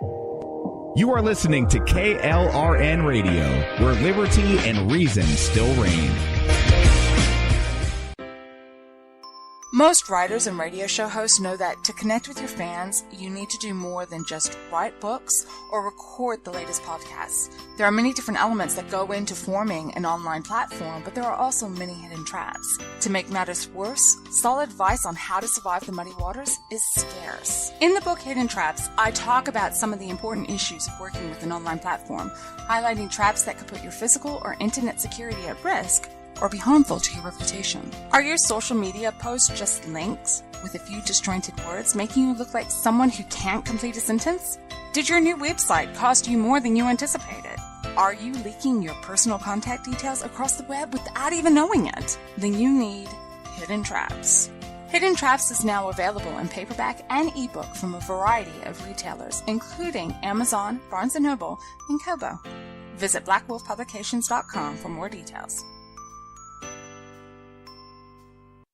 You are listening to KLRN Radio, where liberty and reason still reign. Most writers and radio show hosts know that to connect with your fans, you need to do more than just write books or record the latest podcasts. There are many different elements that go into forming an online platform, but there are also many hidden traps. To make matters worse, solid advice on how to survive the muddy waters is scarce. In the book Hidden Traps, I talk about some of the important issues of working with an online platform, highlighting traps that could put your physical or internet security at risk or be harmful to your reputation. Are your social media posts just links with a few disjointed words, making you look like someone who can't complete a sentence? Did your new website cost you more than you anticipated? Are you leaking your personal contact details across the web without even knowing it? Then you need Hidden Traps. Hidden Traps is now available in paperback and ebook from a variety of retailers, including Amazon, Barnes & Noble, and Kobo. Visit blackwolfpublications.com for more details.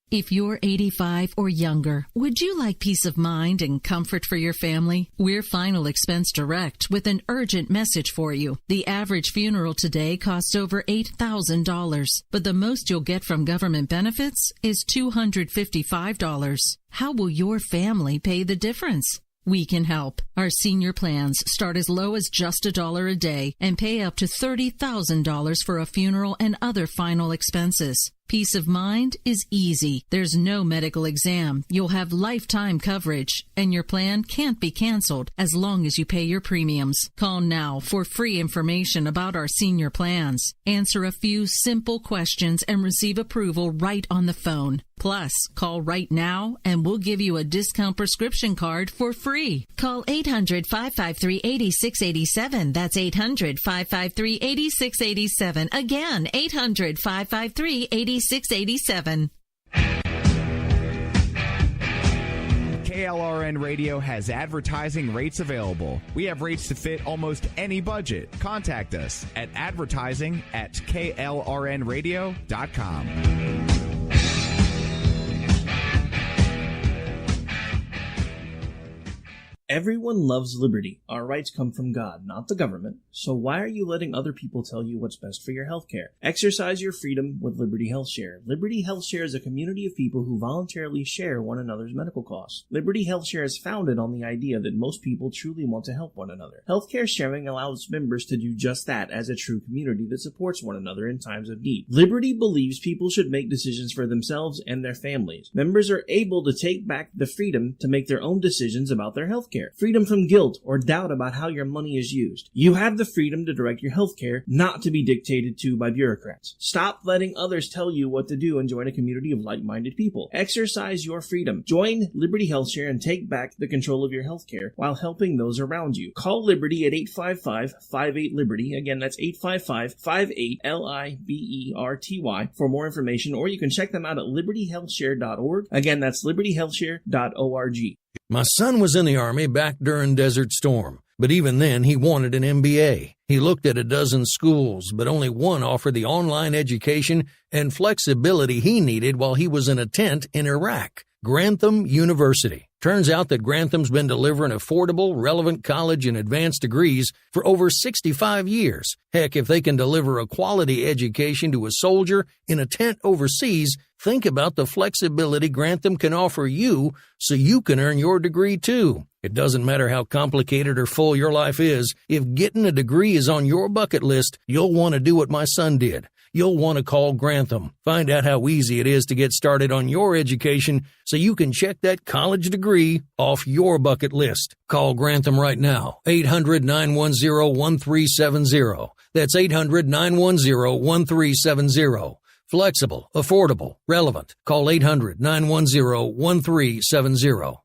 If you're 85 or younger, would you like peace of mind and comfort for your family? We're Final Expense Direct with an urgent message for you. The average funeral today costs over $8,000, but the most you'll get from government benefits is $255. How will your family pay the difference? We can help. Our senior plans start as low as just $1 a day and pay up to $30,000 for a funeral and other final expenses. Peace of mind is easy. There's no medical exam. You'll have lifetime coverage, and your plan can't be canceled as long as you pay your premiums. Call now for free information about our senior plans. Answer a few simple questions and receive approval right on the phone. Plus, call right now and we'll give you a discount prescription card for free. Call 800-553-8687. That's 800-553-8687. Again, 800-553-8687. KLRN Radio has advertising rates available. We have rates to fit almost any budget. Contact us at advertising@klrnradio.com. Everyone loves liberty. Our rights come from God, not the government. So why are you letting other people tell you what's best for your health care? Exercise your freedom with Liberty Health Share. Liberty Health Share is a community of people who voluntarily share one another's medical costs. Liberty Health Share is founded on the idea that most people truly want to help one another. Healthcare sharing allows members to do just that as a true community that supports one another in times of need. Liberty believes people should make decisions for themselves and their families. Members are able to take back the freedom to make their own decisions about their health care. Freedom from guilt or doubt about how your money is used. You have the freedom to direct your health care, not to be dictated to by bureaucrats. Stop letting others tell you what to do and join a community of like-minded people. Exercise your freedom. Join Liberty Health Share and take back the control of your health care while helping those around you. Call Liberty at 855-58-LIBERTY. Again, that's 855-58-LIBERTY for more information, or you can check them out at libertyhealthshare.org. Again, that's libertyhealthshare.org. My son was in the Army back during Desert Storm, but even then he wanted an MBA. He looked at a dozen schools, but only one offered the online education and flexibility he needed while he was in a tent in Iraq. Grantham University. Turns out that Grantham's been delivering affordable, relevant college and advanced degrees for over 65 years. Heck, if they can deliver a quality education to a soldier in a tent overseas, think about the flexibility Grantham can offer you so you can earn your degree too. It doesn't matter how complicated or full your life is. If getting a degree is on your bucket list, you'll want to do what my son did. You'll want to call Grantham. Find out how easy it is to get started on your education so you can check that college degree off your bucket list. Call Grantham right now. 800-910-1370. That's 800-910-1370. Flexible, affordable, relevant. Call 800-910-1370.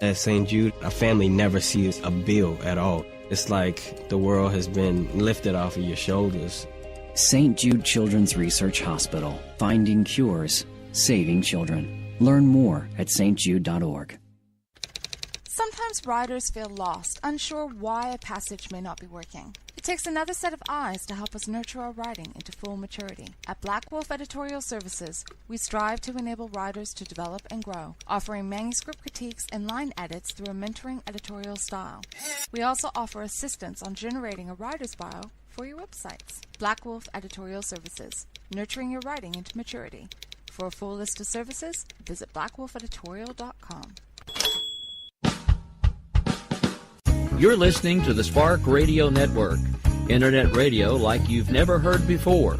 At St. Jude, a family never sees a bill at all. It's like the world has been lifted off of your shoulders. St. Jude Children's Research Hospital. Finding cures, saving children. Learn more at stjude.org. Sometimes riders feel lost, unsure why a passage may not be working. It takes another set of eyes to help us nurture our writing into full maturity. At Black Wolf Editorial Services, we strive to enable writers to develop and grow, offering manuscript critiques and line edits through a mentoring editorial style. We also offer assistance on generating a writer's bio for your websites. Black Wolf Editorial Services, nurturing your writing into maturity. For a full list of services, visit blackwolfeditorial.com. You're listening to the Spark Radio Network, internet radio like you've never heard before.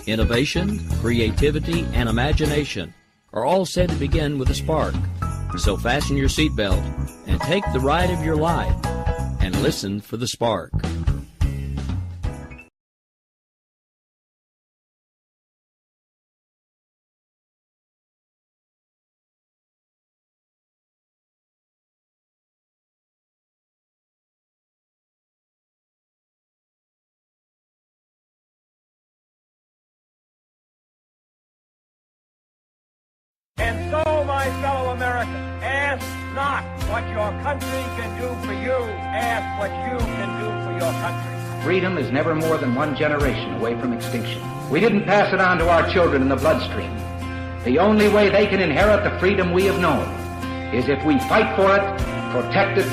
Innovation, creativity, and imagination are all said to begin with a spark. So fasten your seatbelt and take the ride of your life and listen for the spark. And so, my fellow Americans, ask not what your country can do for you, ask what you can do for your country. Freedom is never more than one generation away from extinction. We didn't pass it on to our children in the bloodstream. The only way they can inherit the freedom we have known is if we fight for it, protect it,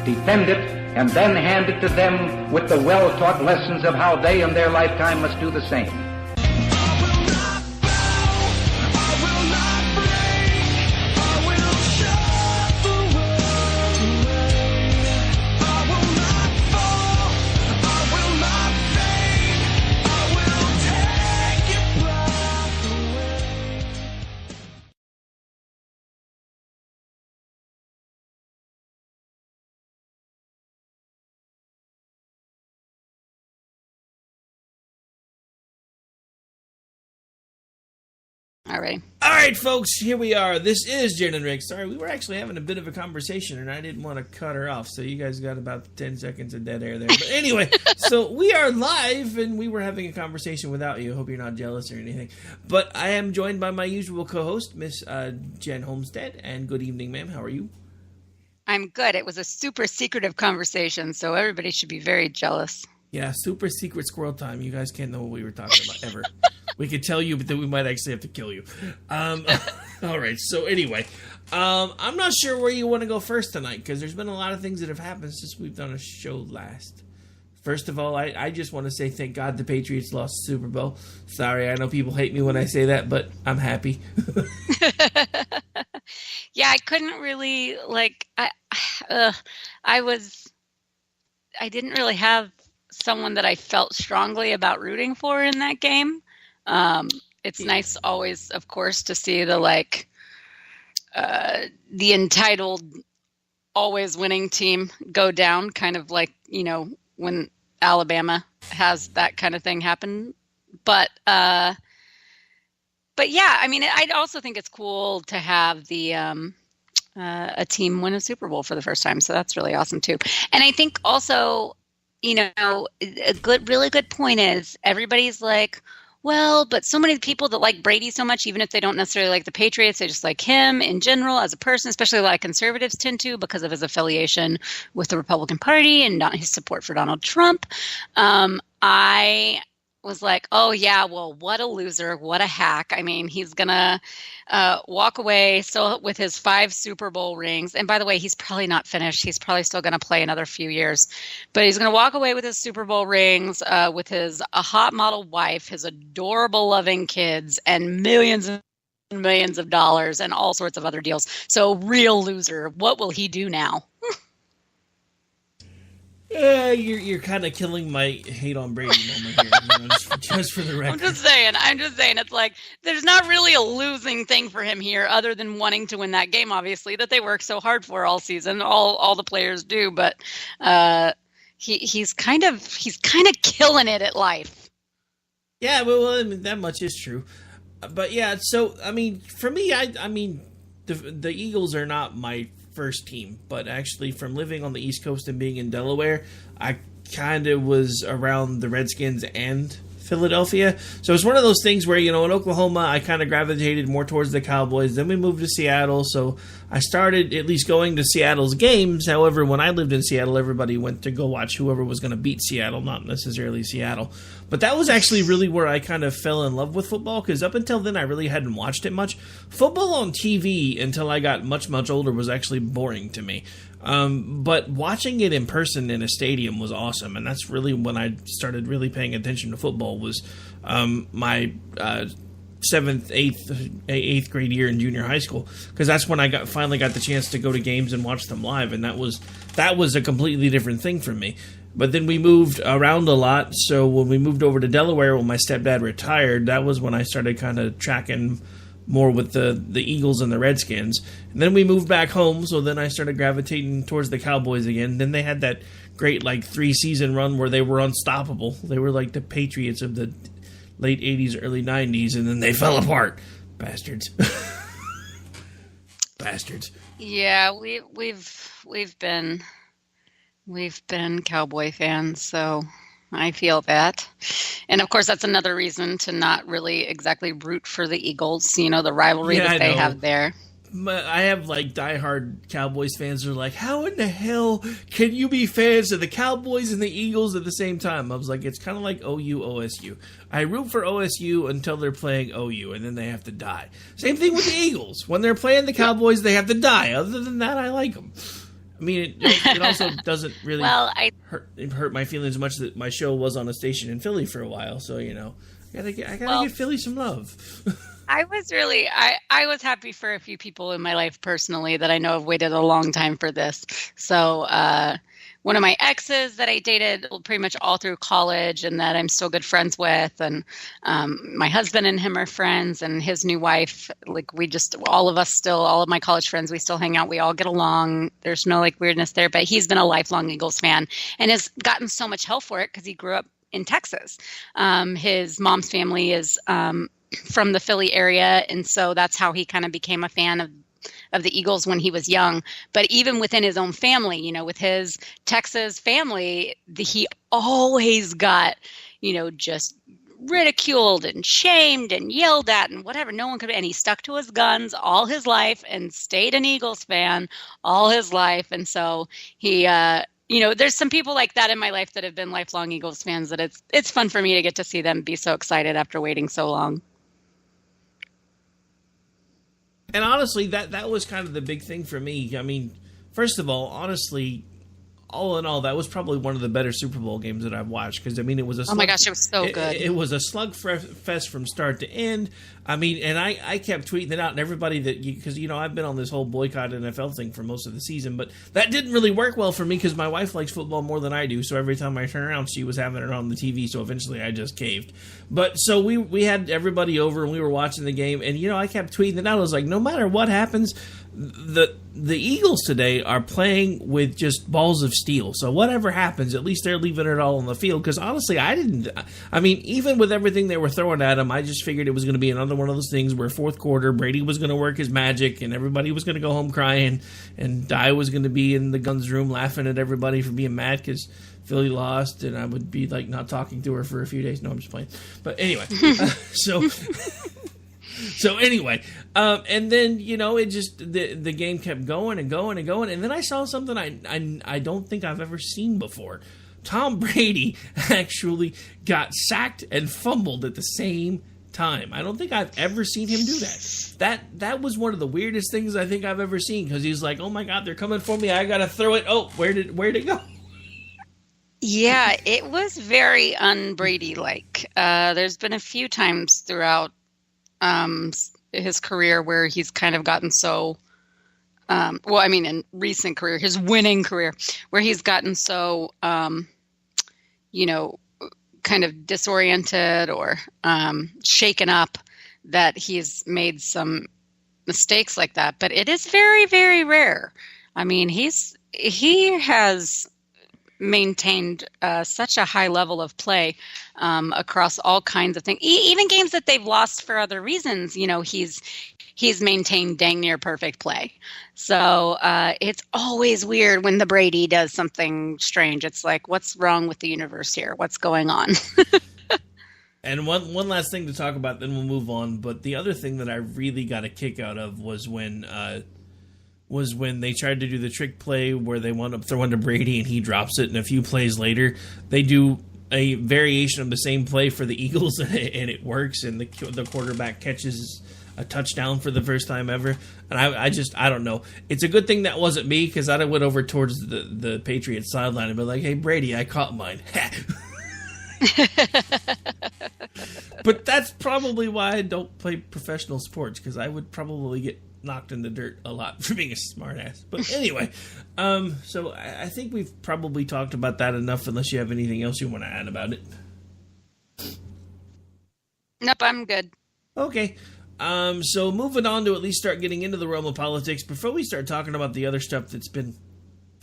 defend it, and then hand it to them with the well-taught lessons of how they in their lifetime must do the same. All right, folks, here we are. This is Jen and Rick. Sorry, we were actually having a bit of a conversation, and I didn't want to cut her off, so you guys got about 10 seconds of dead air there. But anyway, so we are live, and we were having a conversation without you. Hope you're not jealous or anything. But I am joined by my usual co-host, Miss Jen Homestead, and good evening, ma'am. How are you? I'm good. It was a super secretive conversation, so everybody should be very jealous. Yeah, super secret squirrel time. You guys can't know what we were talking about, ever. We could tell you, but then we might actually have to kill you. All right, so anyway, I'm not sure where you want to go first tonight, because there's been a lot of things that have happened since we've done a show last. First of all, I just want to say thank God the Patriots lost the Super Bowl. Sorry, I know people hate me when I say that, but I'm happy. Yeah, I couldn't really, I didn't really have someone that I felt strongly about rooting for in that game. It's nice always, of course, to see the entitled, always winning team go down, kind of like, when Alabama has that kind of thing happen. But yeah, I mean, I also think it's cool to have a team win a Super Bowl for the first time. So that's really awesome too. And I think also, a really good point is everybody's like, well, but so many people that like Brady so much, even if they don't necessarily like the Patriots, they just like him in general as a person, especially a lot of conservatives tend to because of his affiliation with the Republican Party and not his support for Donald Trump. I was like, oh, yeah, well, what a loser. What a hack. I mean, he's going to walk away still with his 5 Super Bowl rings. And by the way, he's probably not finished. He's probably still going to play another few years. But he's going to walk away with his Super Bowl rings, with a hot model wife, his adorable, loving kids, and millions and millions of dollars and all sorts of other deals. So real loser. What will he do now? You're kind of killing my hate on Brady moment here, just for the record. I'm just saying. It's like there's not really a losing thing for him here, other than wanting to win that game. Obviously, that they work so hard for all season. All the players do, but he's kind of killing it at life. Yeah, well, I mean, that much is true. But yeah, so I mean, for me, I mean, the Eagles are not my first team, but actually from living on the East Coast and being in Delaware, I kind of was around the Redskins and Philadelphia. So it's one of those things where, in Oklahoma, I kind of gravitated more towards the Cowboys. Then we moved to Seattle, so I started at least going to Seattle's games. However, when I lived in Seattle, everybody went to go watch whoever was going to beat Seattle, not necessarily Seattle. But that was actually really where I kind of fell in love with football, because up until then I really hadn't watched it much. Football on TV until I got much, much older was actually boring to me. But watching it in person in a stadium was awesome, and that's really when I started really paying attention to football, was my 7th, 8th grade year in junior high school, because that's when I finally got the chance to go to games and watch them live, and that was a completely different thing for me. But then we moved around a lot, so when we moved over to Delaware when my stepdad retired, that was when I started kind of tracking more with the Eagles and the Redskins. And then we moved back home, so then I started gravitating towards the Cowboys again. Then they had that great 3-season run where they were unstoppable. They were like the Patriots of the late 80s, early 90s, and then they fell apart. Bastards. Bastards. Yeah, we've been Cowboy fans, so I feel that. And of course, that's another reason to not really exactly root for the Eagles, the rivalry that they have there. I have diehard Cowboys fans who are like, how in the hell can you be fans of the Cowboys and the Eagles at the same time? I was like, it's kind of like OU, OSU. I root for OSU until they're playing OU, and then they have to die. Same thing with the Eagles. When they're playing the Cowboys, they have to die. Other than that, I like them. I mean, it also doesn't really hurt my feelings much that my show was on a station in Philly for a while. So, I gotta give Philly some love. I was happy for a few people in my life personally that I know have waited a long time for this. So one of my exes that I dated pretty much all through college and that I'm still good friends with, and my husband and him are friends, and his new wife, all of my college friends, we still hang out. We all get along. There's no weirdness there, but he's been a lifelong Eagles fan and has gotten so much hell for it because he grew up in Texas. His mom's family is from the Philly area, and so that's how he kind of became a fan of the Eagles when he was young. But even within his own family, with his Texas family, he always got, just ridiculed and shamed and yelled at and whatever. No one could, and he stuck to his guns all his life and stayed an Eagles fan all his life. And so he, there's some people like that in my life that have been lifelong Eagles fans that it's fun for me to get to see them be so excited after waiting so long. And honestly, that was kind of the big thing for me. I mean, first of all, honestly, all in all, that was probably one of the better Super Bowl games that I've watched. Because, it was a oh my gosh, it was so good. It was a slugfest from start to end. I mean, and I kept tweeting it out, and everybody because, I've been on this whole boycott NFL thing for most of the season, but that didn't really work well for me because my wife likes football more than I do, so every time I turn around, she was having it on the TV, so eventually I just caved. But, so we had everybody over, and we were watching the game, and, I kept tweeting it out. I was like, no matter what happens, the Eagles today are playing with just balls of steel, so whatever happens, at least they're leaving it all on the field, because honestly, even with everything they were throwing at them, I just figured it was going to be another one of those things where fourth quarter, Brady was going to work his magic, and everybody was going to go home crying, and Di was going to be in the guns room laughing at everybody for being mad because Philly lost, and I would be not talking to her for a few days. No, I'm just playing. But anyway, So anyway, and then, it just, the game kept going and going and going, and then I saw something I don't think I've ever seen before. Tom Brady actually got sacked and fumbled at the same time. I don't think I've ever seen him do that. That was one of the weirdest things I think I've ever seen, because he's like, oh my God, they're coming for me, I gotta throw it. Oh, where'd it go? Yeah, it was very un-Brady-like. There's been a few times throughout his career where he's kind of gotten so, in recent career, his winning career, where he's gotten so, kind of disoriented or shaken up that he's made some mistakes like that. But it is very, very rare. I mean, he has maintained such a high level of play across all kinds of things, even games that they've lost for other reasons. He's maintained dang near perfect play. So it's always weird when the Brady does something strange. It's like, what's wrong with the universe here? What's going on? And one last thing to talk about, then we'll move on. But the other thing that I really got a kick out of was when was when they tried to do the trick play where they wound up throwing to Brady and he drops it, and a few plays later they do a variation of the same play for the Eagles, and it works, and the quarterback catches a touchdown for the first time ever. And I don't know. It's a good thing that wasn't me, because I'd have went over towards the Patriots sideline and been like, hey, Brady, I caught mine. But that's probably why I don't play professional sports, because I would probably get knocked in the dirt a lot for being a smartass. But anyway, so I think we've probably talked about that enough, unless you have anything else you want to add about it. Nope, I'm good. Okay. So moving on to at least start getting into the realm of politics, before we start talking about the other stuff that's been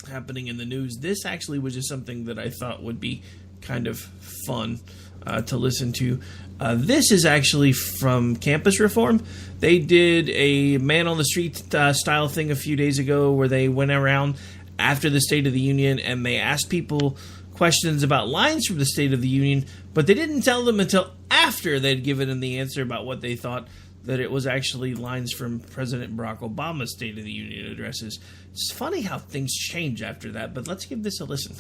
happening in the news, this actually was just something that I thought would be kind of fun to listen to. This is actually from Campus Reform. They did a man on the street style thing a few days ago where they went around after the State of the Union and they asked people questions about lines from the State of the Union, but they didn't tell them until after they'd given them the answer about what they thought that it was actually lines from President Barack Obama's State of the Union addresses. It's funny how things change after that, but let's give this a listen.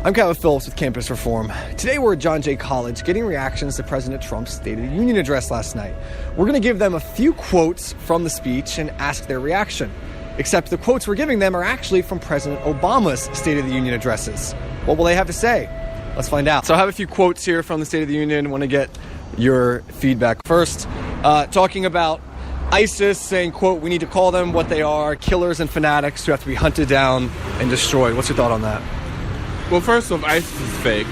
I'm Kevin Phillips with Campus Reform. Today we're at John Jay College getting reactions to President Trump's State of the Union address last night. We're going to give them a few quotes from the speech and ask their reaction. Except the quotes we're giving them are actually from President Obama's State of the Union addresses. What will they have to say? Let's find out. So I have a few quotes here from the State of the Union. I want to get your feedback. First, talking about ISIS, saying, quote, we need to call them what they are, killers and fanatics who have to be hunted down and destroyed. What's your thought on that? Well, first off, ISIS is fake.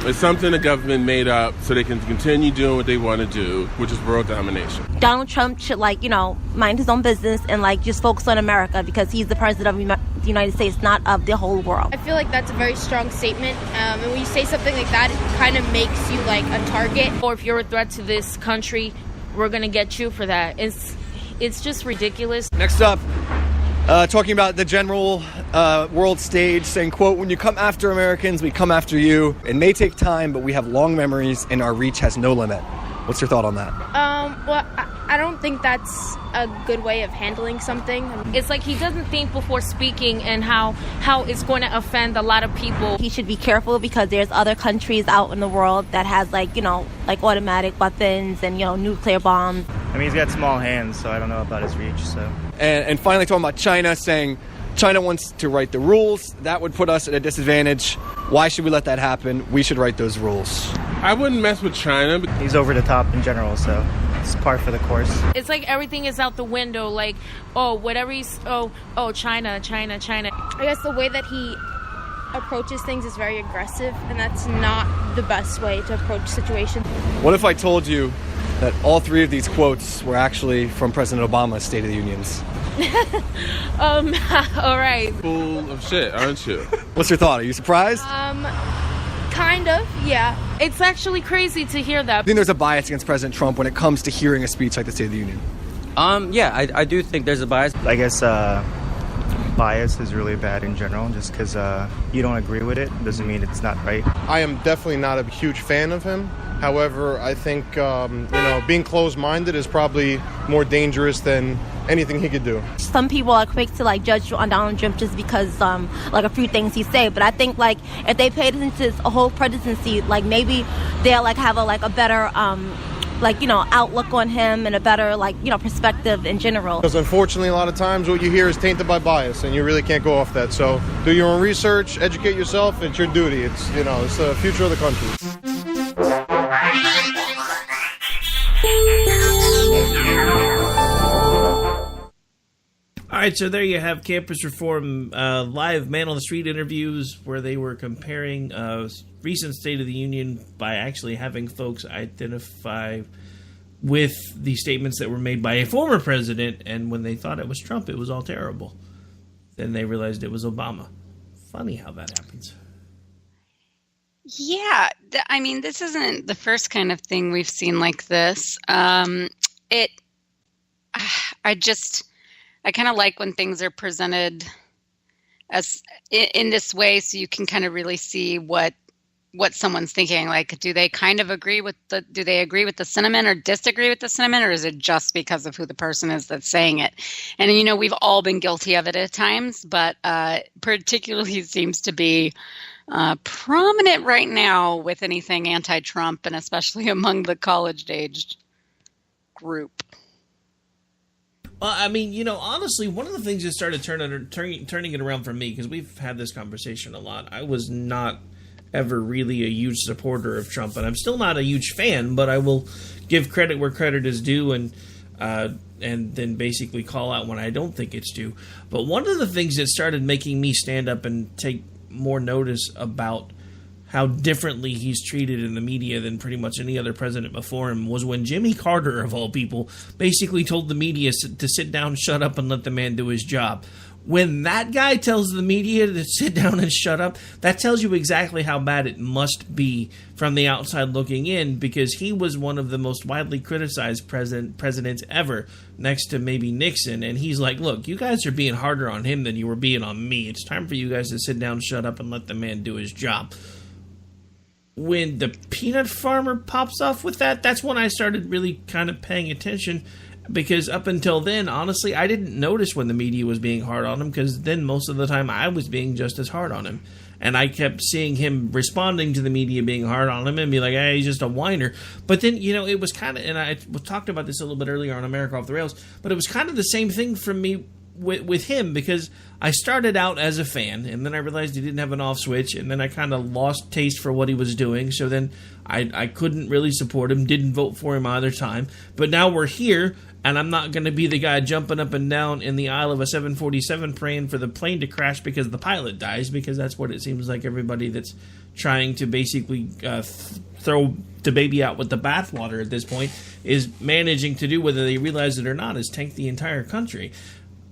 It's something the government made up so they can continue doing what they want to do, which is world domination. Donald Trump should, mind his own business and, just focus on America because he's the president of the United States, not of the whole world. I feel like that's a very strong statement. And when you say something like that, it kind of makes you, a target. Or if you're a threat to this country, we're going to get you for that. It's just ridiculous. Next up, talking about the general world stage, saying, quote, when you come after Americans, we come after you. It may take time, but we have long memories and our reach has no limit. What's your thought on that? Well, I don't think that's a good way of handling something. It's like he doesn't think before speaking and how it's going to offend a lot of people. He should be careful because there's other countries out in the world that has automatic weapons and, nuclear bombs. I mean, he's got small hands, so I don't know about his reach, so. And finally talking about China, saying China wants to write the rules. That would put us at a disadvantage. Why should we let that happen? We should write those rules. I wouldn't mess with China. He's over the top in general, so it's par for the course. It's like everything is out the window. China. I guess the way that he approaches things is very aggressive, and that's not the best way to approach situations. What if I told you that all three of these quotes were actually from President Obama's State of the Unions? All right. Full of shit, aren't you? What's your thought? Are you surprised? Kind of, yeah. It's actually crazy to hear that. I think there's a bias against President Trump when it comes to hearing a speech like the State of the Union. Yeah, I do think there's a bias. I guess bias is really bad in general. Just because you don't agree with it doesn't mean it's not right. I am definitely not a huge fan of him. However, I think, being closed-minded is probably more dangerous than anything he could do. Some people are quick to judge on Donald Trump just because a few things he said, but I think if they paid attention to his whole presidency, maybe they'll have a better outlook on him and a better perspective in general. Because unfortunately a lot of times what you hear is tainted by bias and you really can't go off that. So do your own research, educate yourself, it's your duty. It's the future of the country. All right, so there you have Campus Reform live man on the street interviews where they were comparing recent State of the Union by actually having folks identify with the statements that were made by a former president, and when they thought it was Trump, it was all terrible. Then they realized it was Obama. Funny how that happens. Yeah, I mean, this isn't the first kind of thing we've seen like this. I kind of like when things are presented as in this way, so you can kind of really see what what someone's thinking. Like, do they kind of agree with the sentiment or disagree with the sentiment, or is it just because of who the person is that's saying it? And, we've all been guilty of it at times, but particularly seems to be prominent right now with anything anti-Trump, and especially among the college-aged group. Well, honestly, one of the things that started turning it around for me, because we've had this conversation a lot, I was not ever really a huge supporter of Trump, and I'm still not a huge fan, but I will give credit where credit is due, and then basically call out when I don't think it's due. But one of the things that started making me stand up and take more notice about how differently he's treated in the media than pretty much any other president before him was when Jimmy Carter, of all people, basically told the media to sit down, shut up, and let the man do his job. When that guy tells the media to sit down and shut up, that tells you exactly how bad it must be from the outside looking in, because he was one of the most widely criticized presidents ever, next to maybe Nixon. And he's like, look, you guys are being harder on him than you were being on me. It's time for you guys to sit down, shut up, and let the man do his job. When the peanut farmer pops off with that, that's when I started really kind of paying attention, because up until then, honestly, I didn't notice when the media was being hard on him, because then most of the time I was being just as hard on him. And I kept seeing him responding to the media being hard on him and be like, hey, he's just a whiner. But then, it was kind of, and I talked about this a little bit earlier on America Off the Rails, but it was kind of the same thing for me with him, because I started out as a fan, and then I realized he didn't have an off switch, and then I kind of lost taste for what he was doing, so then I couldn't really support him, didn't vote for him either time. But now we're here, and I'm not going to be the guy jumping up and down in the aisle of a 747 praying for the plane to crash because the pilot dies, because that's what it seems like everybody that's trying to basically throw the baby out with the bathwater at this point is managing to do, whether they realize it or not, is tank the entire country.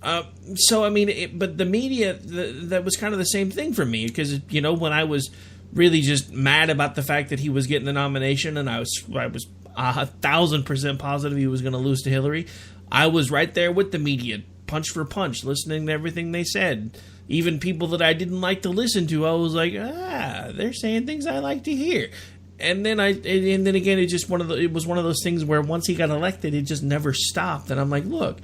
But the media, that was kind of the same thing for me, because, when I was really just mad about the fact that he was getting the nomination, and I was 1,000% positive he was going to lose to Hillary, I was right there with the media, punch for punch, listening to everything they said. Even people that I didn't like to listen to, I was like, they're saying things I like to hear. And then again, it was one of those things where once he got elected, it just never stopped. And I'm like, look,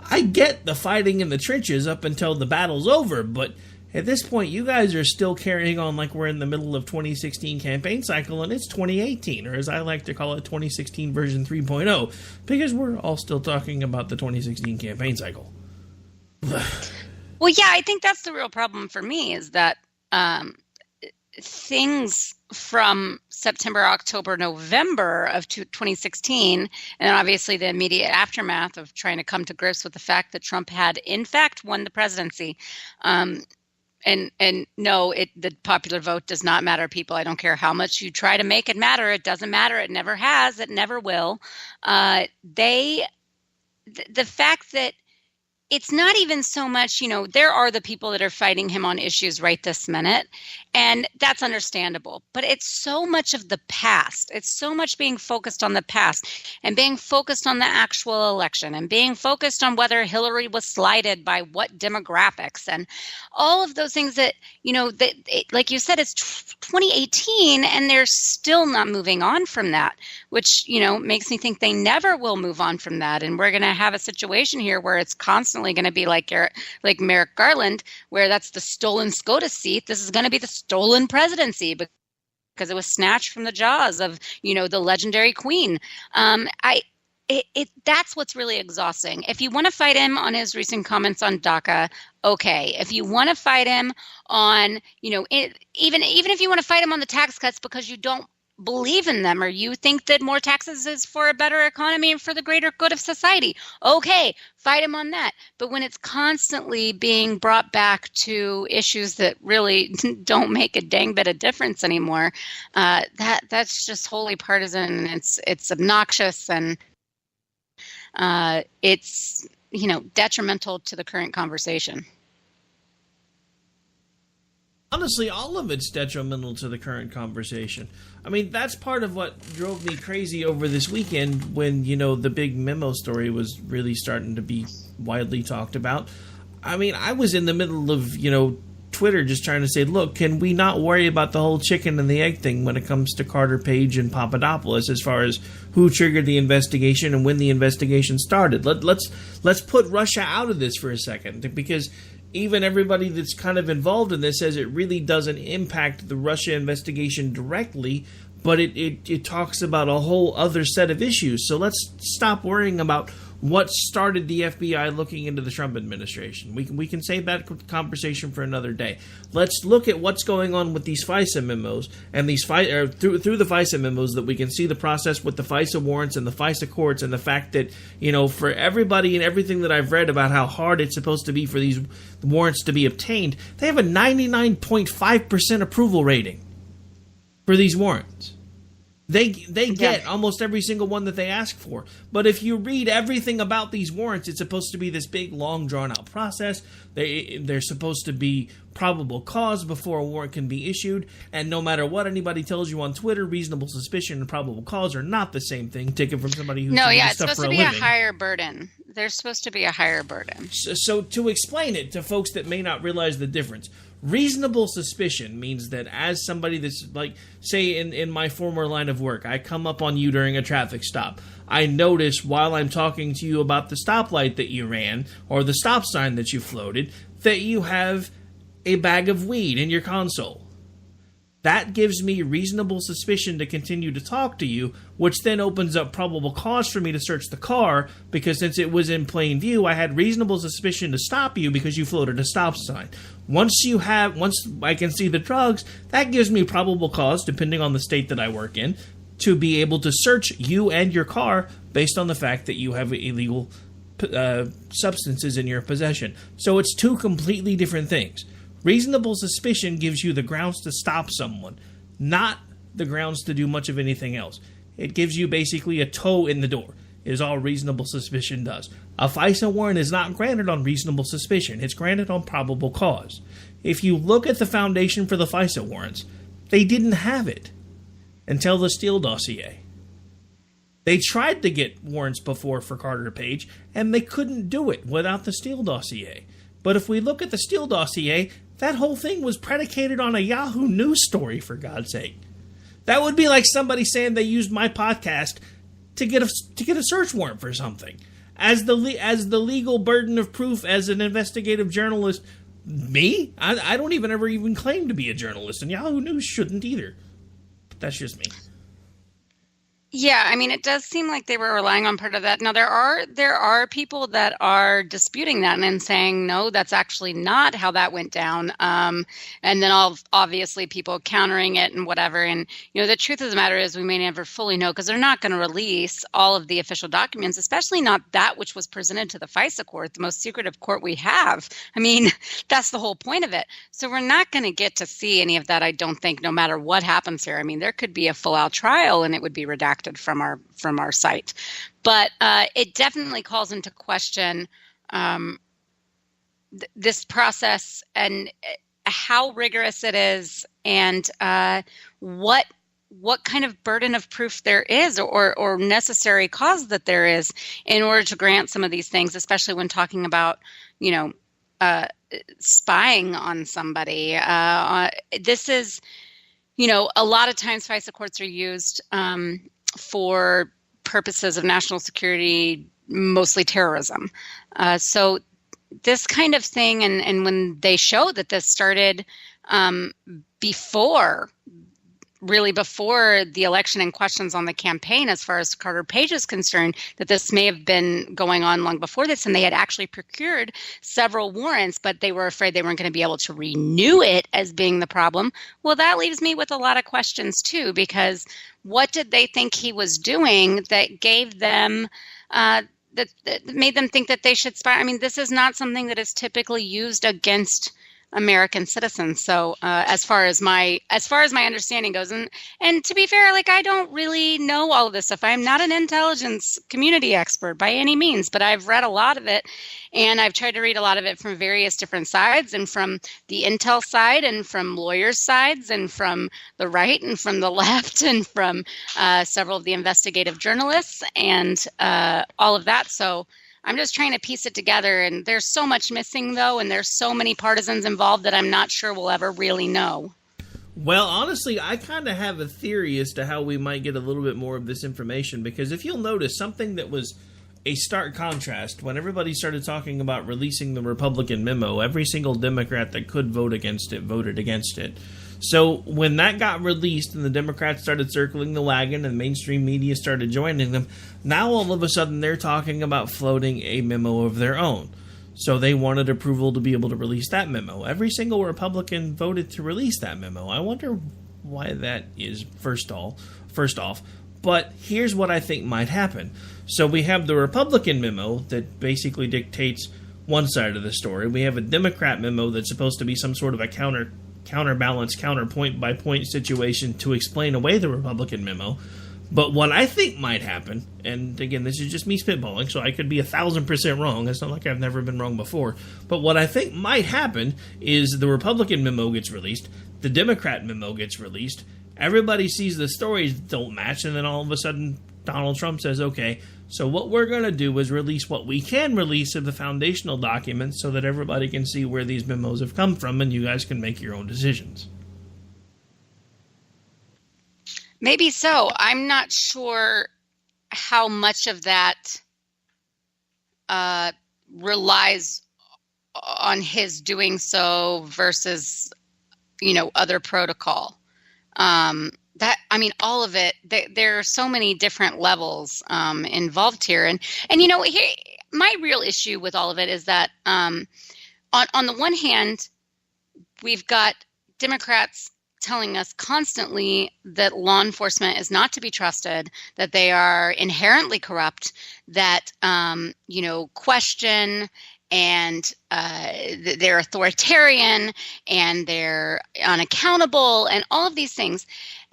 I get the fighting in the trenches up until the battle's over, but at this point, you guys are still carrying on like we're in the middle of 2016 campaign cycle, and it's 2018, or as I like to call it, 2016 version 3.0, because we're all still talking about the 2016 campaign cycle. Well, yeah, I think that's the real problem for me, is that things from September, October, November of 2016, and obviously the immediate aftermath of trying to come to grips with the fact that Trump had, in fact, won the presidency. And no, the popular vote does not matter, people. I don't care how much you try to make it matter. It doesn't matter. It never has. It never will. The fact that it's not even so much, there are the people that are fighting him on issues right this minute, and that's understandable. But it's so much of the past. It's so much being focused on the past and being focused on the actual election and being focused on whether Hillary was slighted by what demographics and all of those things that, like you said, it's 2018 and they're still not moving on from that, which, makes me think they never will move on from that. And we're going to have a situation here where it's constantly going to be like Merrick Garland, where that's the stolen SCOTUS seat. This is going to be the stolen presidency because it was snatched from the jaws of, the legendary Queen. That's what's really exhausting. If you want to fight him on his recent comments on DACA, okay. If you want to fight him on, even if you want to fight him on the tax cuts because you don't believe in them, or you think that more taxes is for a better economy and for the greater good of society, okay, fight him on that. But when it's constantly being brought back to issues that really don't make a dang bit of difference anymore, that's just wholly partisan, and it's obnoxious, and it's detrimental to the current conversation. Honestly, all of it's detrimental to the current conversation. I mean, that's part of what drove me crazy over this weekend when, the big memo story was really starting to be widely talked about. I mean, I was in the middle of, Twitter just trying to say, look, can we not worry about the whole chicken and the egg thing when it comes to Carter Page and Papadopoulos as far as who triggered the investigation and when the investigation started? Let's put Russia out of this for a second, because even everybody that's kind of involved in this says it really doesn't impact the Russia investigation directly, but it talks about a whole other set of issues. So let's stop worrying about what started the FBI looking into the Trump administration. We can save that conversation for another day. Let's look at what's going on with these FISA memos and these through the FISA memos, that we can see the process with the FISA warrants and the FISA courts, and the fact that, for everybody and everything that I've read about how hard it's supposed to be for these warrants to be obtained, they have a 99.5% approval rating for these warrants. They get almost every single one that they ask for. But if you read everything about these warrants, it's supposed to be this big, long, drawn-out process. They're supposed to be probable cause before a warrant can be issued. And no matter what anybody tells you on Twitter, reasonable suspicion and probable cause are not the same thing. Take it from somebody who's doing this stuff for a living. No, it's supposed to be a higher burden. There's supposed to be a higher burden. So to explain it to folks that may not realize the difference, reasonable suspicion means that as somebody that's, like, say in my former line of work, I come up on you during a traffic stop. I notice while I'm talking to you about the stoplight that you ran or the stop sign that you floated that you have a bag of weed in your console. That gives me reasonable suspicion to continue to talk to you, which then opens up probable cause for me to search the car, because since it was in plain view, I had reasonable suspicion to stop you because you floated a stop sign. Once I can see the drugs, that gives me probable cause, depending on the state that I work in, to be able to search you and your car based on the fact that you have illegal substances in your possession. So it's two completely different things. Reasonable suspicion gives you the grounds to stop someone, not the grounds to do much of anything else. It gives you basically a toe in the door, is all reasonable suspicion does. A FISA warrant is not granted on reasonable suspicion. It's granted on probable cause. If you look at the foundation for the FISA warrants, they didn't have it until the Steele dossier. They tried to get warrants before for Carter Page, and they couldn't do it without the Steele dossier. But if we look at the Steele dossier, that whole thing was predicated on a Yahoo News story, for God's sake. That would be like somebody saying they used my podcast to get a search warrant for something. As the legal burden of proof as an investigative journalist, me? I don't ever even claim to be a journalist, and Yahoo News shouldn't either. But that's just me. Yeah, I mean, it does seem like they were relying on part of that. Now, there are people that are disputing that and saying, no, that's actually not how that went down. And then obviously people countering it and whatever. And, the truth of the matter is we may never fully know, because they're not going to release all of the official documents, especially not that which was presented to the FISA court, the most secretive court we have. I mean, that's the whole point of it. So we're not going to get to see any of that, I don't think, no matter what happens here. I mean, there could be a full-out trial and it would be redacted from our site, but it definitely calls into question this process and how rigorous it is, and what kind of burden of proof there is, or necessary cause that there is, in order to grant some of these things, especially when talking about spying on somebody. This is, a lot of times FISA courts are used for purposes of national security, mostly terrorism. So this kind of thing, and when they show that this started before the election and questions on the campaign, as far as Carter Page is concerned, that this may have been going on long before this, and they had actually procured several warrants, but they were afraid they weren't going to be able to renew it as being the problem. Well, that leaves me with a lot of questions too, because what did they think he was doing that gave them that made them think that they should spy? I mean, this is not something that is typically used against American citizens. So as far as my understanding goes, and to be fair, I don't really know all of this stuff. I'm not an intelligence community expert by any means, but I've read a lot of it, and I've tried to read a lot of it from various different sides, and from the intel side, and from lawyers' sides, and from the right, and from the left, and from several of the investigative journalists, and all of that. So I'm just trying to piece it together. And there's so much missing, though, and there's so many partisans involved that I'm not sure we'll ever really know. Well, honestly, I kind of have a theory as to how we might get a little bit more of this information, because if you'll notice, something that was a stark contrast, when everybody started talking about releasing the Republican memo, every single Democrat that could vote against it voted against it. So when that got released and the Democrats started circling the wagon and mainstream media started joining them, now all of a sudden they're talking about floating a memo of their own. So they wanted approval to be able to release that memo. Every single Republican voted to release that memo. I wonder why that is, first off. But here's what I think might happen. So we have the Republican memo that basically dictates one side of the story. We have a Democrat memo that's supposed to be some sort of a counterbalance, counterpoint by point situation to explain away the Republican memo. But what I think might happen, and again, this is just me spitballing, so I could be 1,000% wrong. It's not like I've never been wrong before. But what I think might happen is the Republican memo gets released, the Democrat memo gets released, everybody sees the stories don't match, and then all of a sudden Donald Trump says, okay, so what we're going to do is release what we can release of the foundational documents so that everybody can see where these memos have come from, and you guys can make your own decisions. Maybe so. I'm not sure how much of that relies on his doing so versus, other protocol. All of it. There are so many different levels involved here, and here, my real issue with all of it is that on the one hand, we've got Democrats telling us constantly that law enforcement is not to be trusted, that they are inherently corrupt, that, question and they're authoritarian and they're unaccountable and all of these things.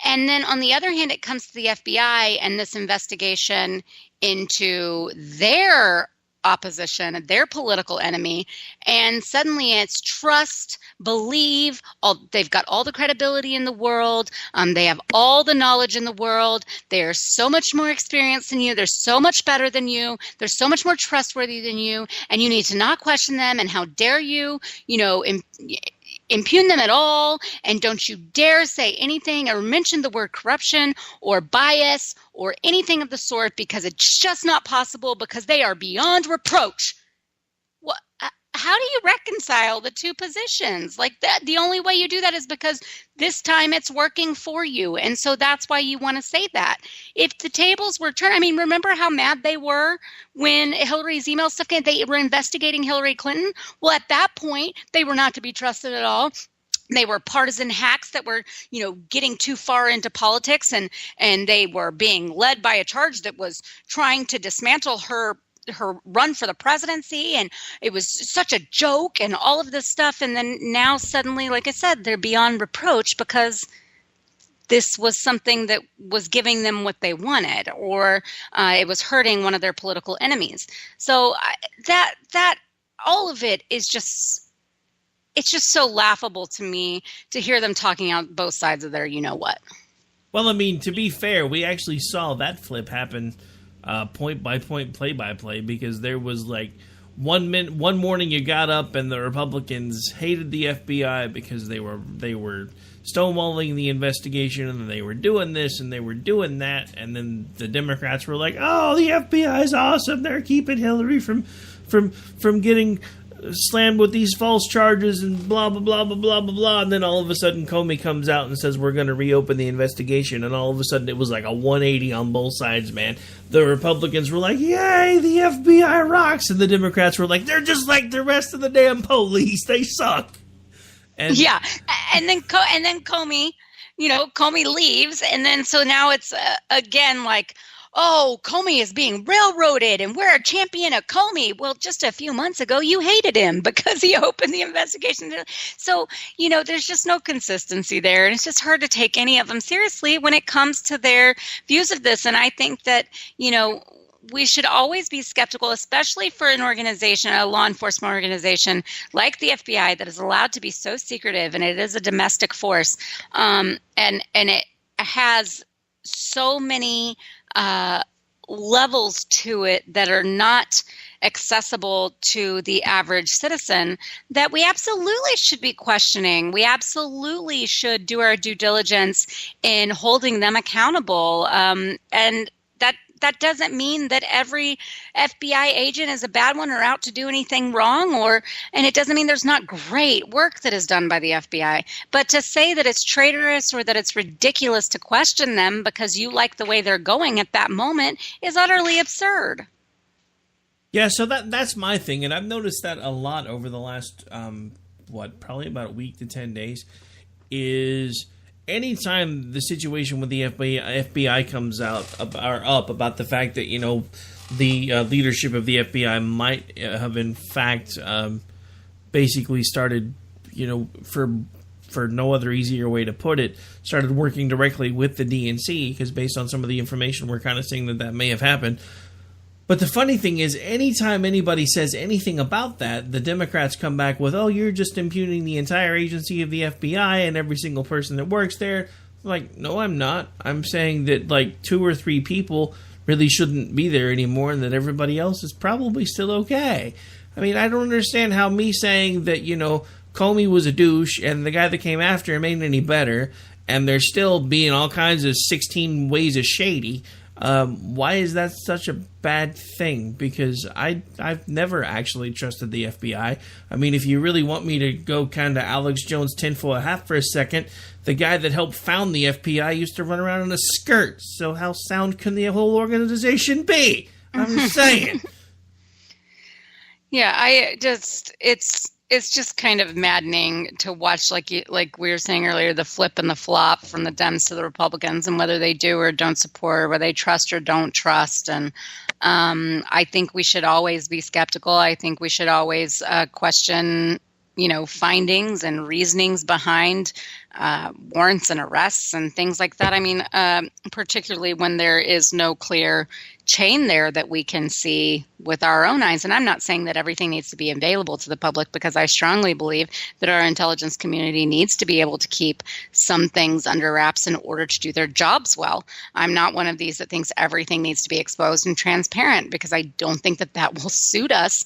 And then on the other hand, it comes to the FBI and this investigation into their opposition, their political enemy, and suddenly it's trust, believe, they've got all the credibility in the world, they have all the knowledge in the world, they're so much more experienced than you, they're so much better than you, they're so much more trustworthy than you, and you need to not question them, and how dare you, impugn them at all, and don't you dare say anything or mention the word corruption or bias or anything of the sort, because it's just not possible, because they are beyond reproach. How do you reconcile the two positions? Like that, the only way you do that is because this time it's working for you. And so that's why you want to say that. If the tables were turned, remember how mad they were when Hillary's email stuff came? They were investigating Hillary Clinton. Well, at that point, they were not to be trusted at all. They were partisan hacks that were, getting too far into politics, and they were being led by a charge that was trying to dismantle her run for the presidency, and it was such a joke and all of this stuff. And then now suddenly, like I said, they're beyond reproach because this was something that was giving them what they wanted, or it was hurting one of their political enemies. So that all of it is it's just so laughable to me to hear them talking out both sides of their what. Well, to be fair, we actually saw that flip happen point by point, play by play, because there was like one morning you got up and the Republicans hated the FBI because they were stonewalling the investigation, and they were doing this and they were doing that, and then the Democrats were like, "Oh, the FBI is awesome! They're keeping Hillary from getting slammed with these false charges and blah blah blah blah blah blah blah." And then all of a sudden Comey comes out and says we're going to reopen the investigation, and all of a sudden it was like a 180 on both sides, man. The Republicans were like, "Yay, the FBI rocks," and the Democrats were like, "They're just like the rest of the damn police. They suck." And yeah, and then Comey, Comey leaves, and then so now it's again like, oh, Comey is being railroaded and we're a champion of Comey. Well, just a few months ago, you hated him because he opened the investigation. So, there's just no consistency there. And it's just hard to take any of them seriously when it comes to their views of this. And I think that, we should always be skeptical, especially for an organization, a law enforcement organization like the FBI that is allowed to be so secretive, and it is a domestic force. And it has so many levels to it that are not accessible to the average citizen that we absolutely should be questioning. We absolutely should do our due diligence in holding them accountable. And that doesn't mean that every FBI agent is a bad one or out to do anything wrong, and it doesn't mean there's not great work that is done by the FBI. But to say that it's traitorous or that it's ridiculous to question them because you like the way they're going at that moment is utterly absurd. Yeah, so that's my thing, and I've noticed that a lot over the last, probably about a week to 10 days, is anytime the situation with the FBI comes up about the fact that, the leadership of the FBI might have in fact basically started, for no other easier way to put it, started working directly with the DNC, because based on some of the information, we're kind of seeing that may have happened. But the funny thing is, anytime anybody says anything about that, the Democrats come back with, oh, you're just impugning the entire agency of the FBI and every single person that works there. Like, no, I'm not. I'm saying that, 2 or 3 people really shouldn't be there anymore and that everybody else is probably still okay. I mean, I don't understand how me saying that, Comey was a douche and the guy that came after him ain't any better, and there's still being all kinds of 16 ways of shady. Why is that such a bad thing? Because I've never actually trusted the FBI. I mean, if you really want me to go kind of Alex Jones tinfoil hat for a second, the guy that helped found the FBI used to run around in a skirt. So how sound can the whole organization be? I'm just saying. Yeah, it's just kind of maddening to watch, like we were saying earlier, the flip and the flop from the Dems to the Republicans, and whether they do or don't support, or whether they trust or don't trust. And I think we should always be skeptical. I think we should always question, findings and reasonings behind warrants and arrests and things like that. I mean, particularly when there is no clear chain there that we can see with our own eyes. And I'm not saying that everything needs to be available to the public, because I strongly believe that our intelligence community needs to be able to keep some things under wraps in order to do their jobs well. I'm not one of these that thinks everything needs to be exposed and transparent, because I don't think that will suit us.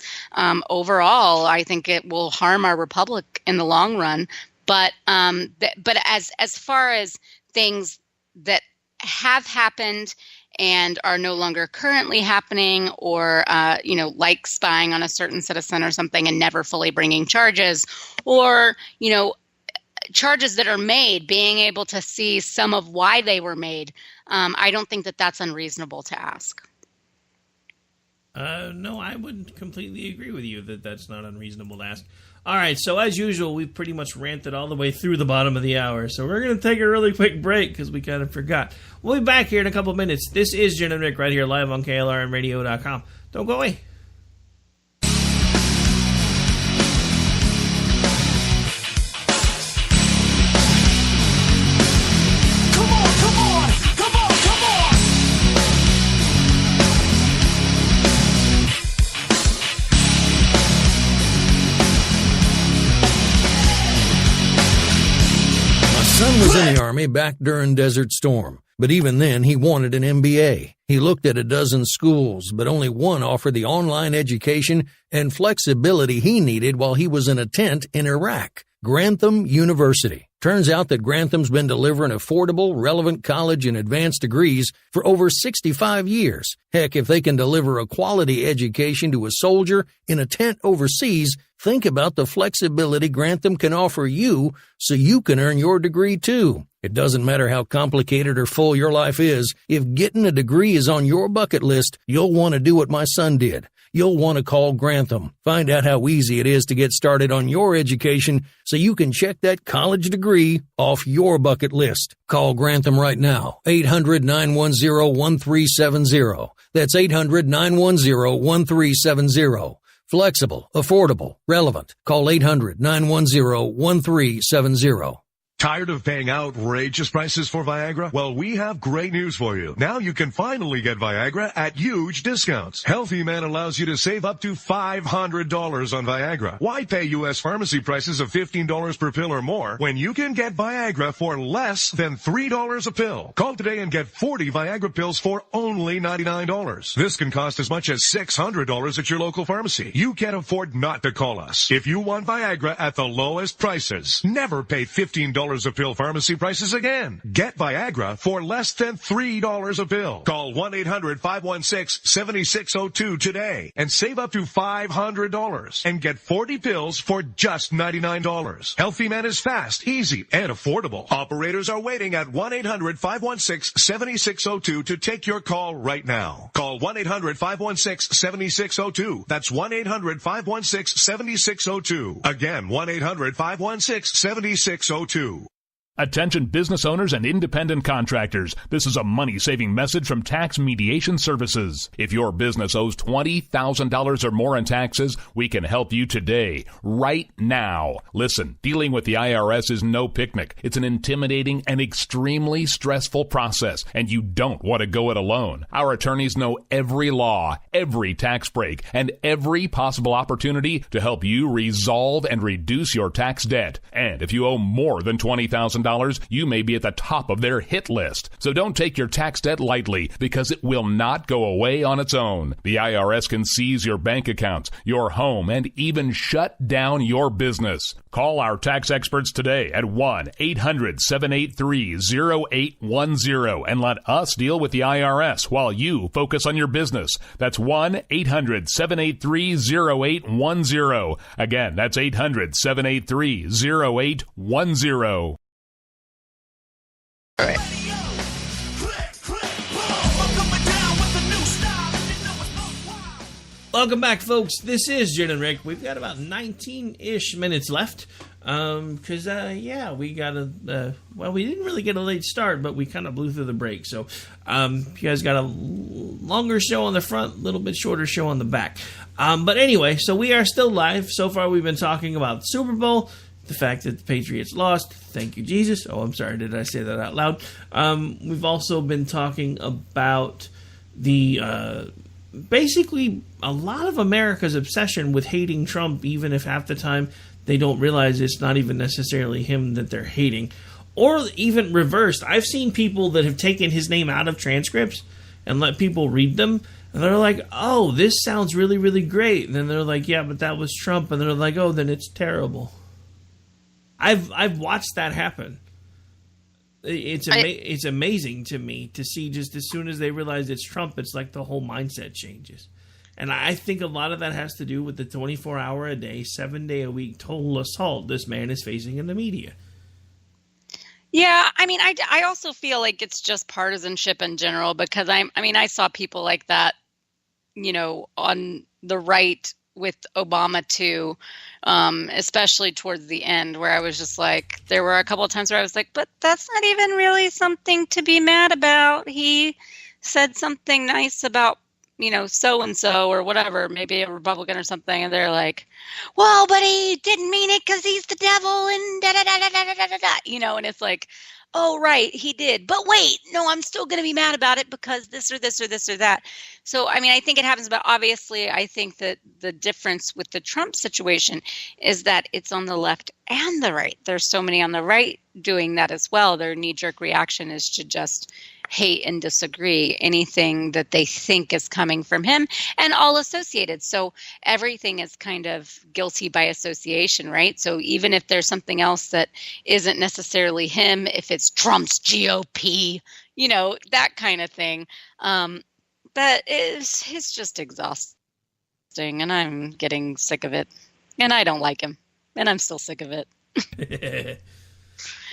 Overall, I think it will harm our republic in the long run. But as far as things that have happened and are no longer currently happening, or like spying on a certain citizen or something and never fully bringing charges, or charges that are made, being able to see some of why they were made, I don't think that that's unreasonable to ask. No, I would completely agree with you that that's not unreasonable to ask. All right, so as usual, we've pretty much ranted all the way through the bottom of the hour, so we're going to take a really quick break because we kind of forgot. We'll be back here in a couple minutes. This is Jen and Rick right here live on KLRNradio.com. Don't go away. Son was in the Army back during Desert Storm, but even then he wanted an MBA. He looked at a dozen schools, but only one offered the online education and flexibility he needed while he was in a tent in Iraq. Grantham University. Turns out that Grantham's been delivering affordable, relevant college and advanced degrees for over 65 years. Heck, if they can deliver a quality education to a soldier in a tent overseas, think about the flexibility Grantham can offer you so you can earn your degree too. It doesn't matter how complicated or full your life is. If getting a degree is on your bucket list, you'll want to do what my son did. You'll want to call Grantham. Find out how easy it is to get started on your education so you can check that college degree off your bucket list. Call Grantham right now. 800-910-1370. That's 800-910-1370. Flexible, affordable, relevant. Call 800-910-1370. Tired of paying outrageous prices for Viagra? Well, we have great news for you. Now you can finally get Viagra at huge discounts. Healthy Man allows you to save up to $500 on Viagra. Why pay U.S. pharmacy prices of $15 per pill or more when you can get Viagra for less than $3 a pill? Call today and get 40 Viagra pills for only $99. This can cost as much as $600 at your local pharmacy. You can't afford not to call us. If you want Viagra at the lowest prices, never pay $15 a pill pharmacy prices again. Get Viagra for less than $3 a pill. Call 1-800-516-7602 today and save up to $500 and get 40 pills for just $99. Healthy Man is fast, easy, and affordable. Operators are waiting at 1-800-516-7602 to take your call right now. Call 1-800-516-7602. That's 1-800-516-7602. Again, 1-800-516-7602. Attention business owners and independent contractors. This is a money-saving message from Tax Mediation Services. If your business owes $20,000 or more in taxes, we can help you today, right now. Listen, dealing with the IRS is no picnic. It's an intimidating and extremely stressful process, and you don't want to go it alone. Our attorneys know every law, every tax break, and every possible opportunity to help you resolve and reduce your tax debt. And if you owe more than $20,000, you may be at the top of their hit list. So don't take your tax debt lightly, because it will not go away on its own. The IRS can seize your bank accounts, your home, and even shut down your business. Call our tax experts today at 1-800-783-0810 and let us deal with the IRS while you focus on your business. That's 1-800-783-0810. Again, that's 800-783-0810. All right. Welcome back, folks. This is Jen and Rick. We've got about 19-ish minutes left. Because, we got we didn't really get a late start, but we kind of blew through the break. So, you guys got a longer show on the front, a little bit shorter show on the back. But anyway, so we are still live. So far, we've been talking about the Super Bowl, the fact that the Patriots lost. Thank you, Jesus. Oh, I'm sorry. Did I say that out loud? We've also been talking about the, basically a lot of America's obsession with hating Trump, even if half the time they don't realize it's not even necessarily him that they're hating. Or even reversed. I've seen people that have taken his name out of transcripts and let people read them. And they're like, oh, this sounds really, really great. And then they're like, yeah, but that was Trump. And they're like, oh, then it's terrible. I've watched that happen. It's amazing to me to see just as soon as they realize it's Trump, it's like the whole mindset changes. And I think a lot of that has to do with the 24-hour-a-day, 7-day-a-week total assault this man is facing in the media. Yeah, I mean, I also feel like it's just partisanship in general, because I saw people like that, on the right with Obama too, especially towards the end, where I was just like, there were a couple of times where I was like, but that's not even really something to be mad about. He said something nice about, so-and-so or whatever, maybe a Republican or something. And they're like, well, but he didn't mean it because he's the devil and da-da-da-da-da-da-da, and it's like, oh, right, he did. But wait, no, I'm still going to be mad about it because this or this or this or that. So, I think it happens, but obviously I think that the difference with the Trump situation is that it's on the left and the right. There's so many on the right doing that as well. Their knee-jerk reaction is to just hate and disagree anything that they think is coming from him, and all associated. So everything is kind of guilty by association, right? So even if there's something else that isn't necessarily him, if it's Trump's GOP, that kind of thing, that is just exhausting, and I'm getting sick of it, and I don't like him, and I'm still sick of it.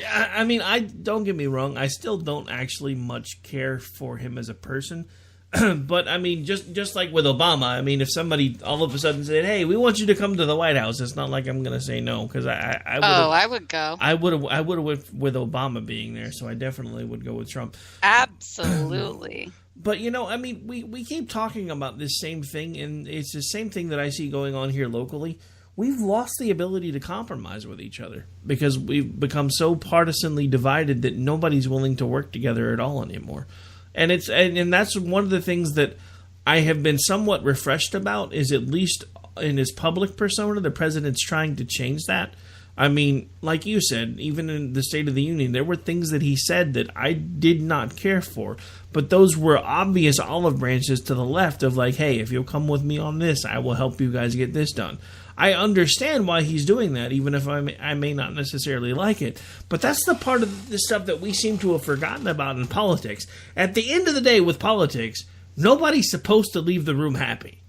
Yeah, I don't get me wrong, I still don't actually much care for him as a person. But, just like with Obama, if somebody all of a sudden said, hey, we want you to come to the White House, it's not like I'm going to say no, because I would go. I would have went with Obama being there, so I definitely would go with Trump. Absolutely. But, we keep talking about this same thing, and it's the same thing that I see going on here locally, we've lost the ability to compromise with each other because we've become so partisanly divided that nobody's willing to work together at all anymore. And that's one of the things that I have been somewhat refreshed about, is at least in his public persona, the president's trying to change that. I mean, like you said, even in the State of the Union, there were things that he said that I did not care for. But those were obvious olive branches to the left of like, hey, if you'll come with me on this, I will help you guys get this done. I understand why he's doing that, even if I may not necessarily like it. But that's the part of the stuff that we seem to have forgotten about in politics. At the end of the day, with politics, nobody's supposed to leave the room happy.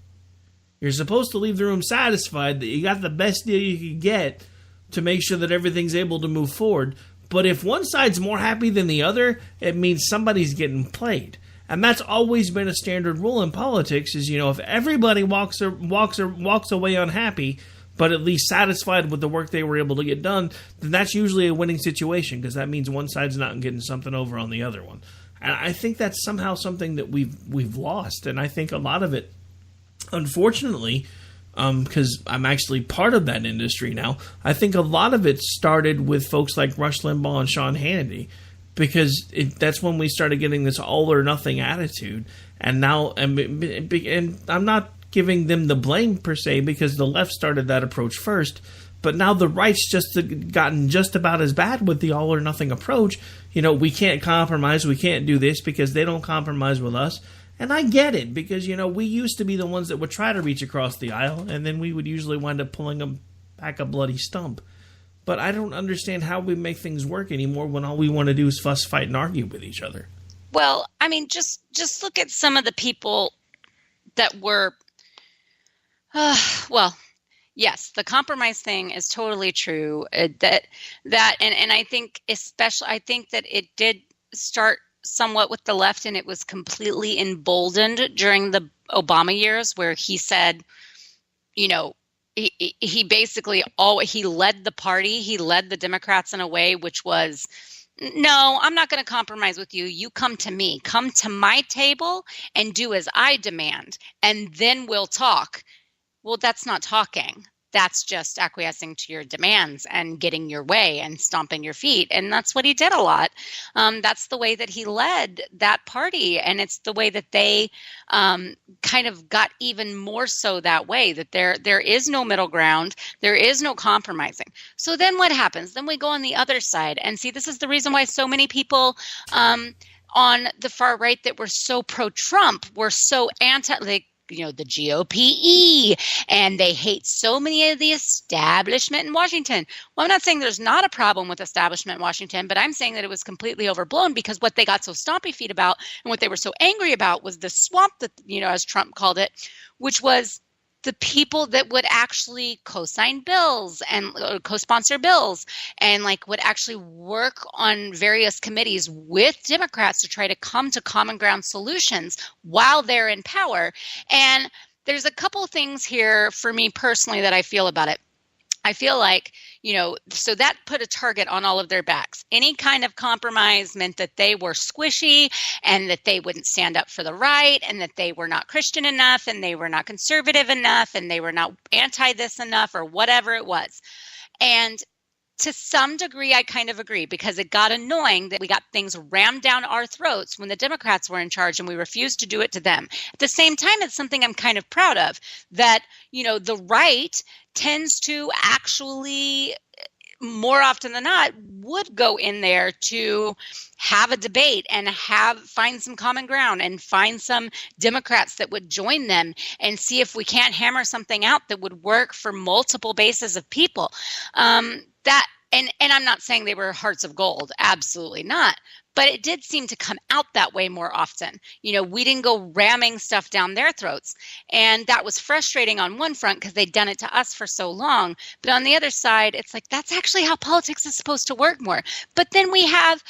You're supposed to leave the room satisfied that you got the best deal you could get to make sure that everything's able to move forward. But if one side's more happy than the other, it means somebody's getting played. And that's always been a standard rule in politics is, if everybody walks away unhappy, but at least satisfied with the work they were able to get done, then that's usually a winning situation because that means one side's not getting something over on the other one. And I think that's somehow something that we've lost. And I think a lot of it, unfortunately, because I'm actually part of that industry now, I think a lot of it started with folks like Rush Limbaugh and Sean Hannity, because that's when we started getting this all or nothing attitude. And now, and I'm not giving them the blame per se, because the left started that approach first, but now the right's just gotten just about as bad with the all or nothing approach. We can't compromise, we can't do this because they don't compromise with us. And I get it, because, we used to be the ones that would try to reach across the aisle, and then we would usually wind up pulling them back a bloody stump. But I don't understand how we make things work anymore when all we want to do is fuss, fight, and argue with each other. Well, I mean, just look at some of the people that were, yes, the compromise thing is totally true. And I think that it did start somewhat with the left, and it was completely emboldened during the Obama years, where he said, he basically he led the party, he led the Democrats in a way which was, no, I'm not going to compromise with you. You come to me, come to my table and do as I demand, and then we'll talk. Well, that's not talking. That's just acquiescing to your demands and getting your way and stomping your feet. And that's what he did a lot. That's the way that he led that party. And it's the way that they kind of got even more so that way, that there is no middle ground. There is no compromising. So then what happens? Then we go on the other side. And see, this is the reason why so many people on the far right that were so pro-Trump were so the GOP-E, and they hate so many of the establishment in Washington. Well, I'm not saying there's not a problem with establishment in Washington, but I'm saying that it was completely overblown, because what they got so stompy feet about and what they were so angry about was the swamp that, as Trump called it, which was the people that would actually co-sign bills and co-sponsor bills and would actually work on various committees with Democrats to try to come to common ground solutions while they're in power. And there's a couple things here for me personally that I feel about it. I feel like, so that put a target on all of their backs. Any kind of compromise meant that they were squishy and that they wouldn't stand up for the right and that they were not Christian enough and they were not conservative enough and they were not anti this enough or whatever it was. And to some degree, I kind of agree, because it got annoying that we got things rammed down our throats when the Democrats were in charge and we refused to do it to them. At the same time, it's something I'm kind of proud of, that, the right tends to actually, more often than not, would go in there to have a debate and find some common ground and find some Democrats that would join them and see if we can't hammer something out that would work for multiple bases of people. And I'm not saying they were hearts of gold, absolutely not. But it did seem to come out that way more often. We didn't go ramming stuff down their throats. And that was frustrating on one front because they'd done it to us for so long. But on the other side, it's like, that's actually how politics is supposed to work more. But then we have,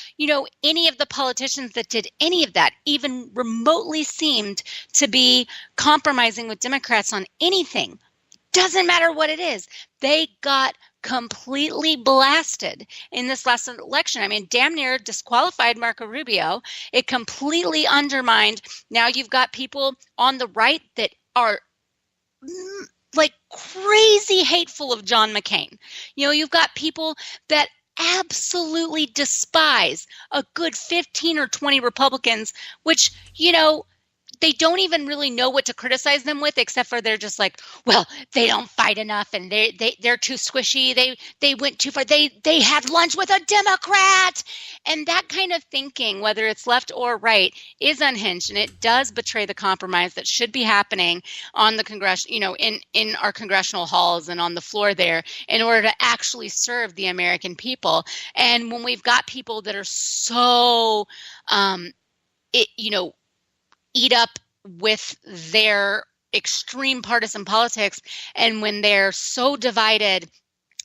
any of the politicians that did any of that, even remotely seemed to be compromising with Democrats on anything. Doesn't matter what it is. They got completely blasted in this last election. I mean, damn near disqualified Marco Rubio. It completely undermined. Now you've got people on the right that are like crazy hateful of John McCain. You know, you've got people that absolutely despise a good 15 or 20 Republicans, which, you know, they don't even really know what to criticize them with, except for they're just like, well, they don't fight enough and they're too squishy. They went too far. They had lunch with a Democrat. And that kind of thinking, whether it's left or right, is unhinged, and it does betray the compromise that should be happening on the congressional, you know, in our congressional halls and on the floor there, in order to actually serve the American people. And when we've got people that are so, eat up with their extreme partisan politics, and when they're so divided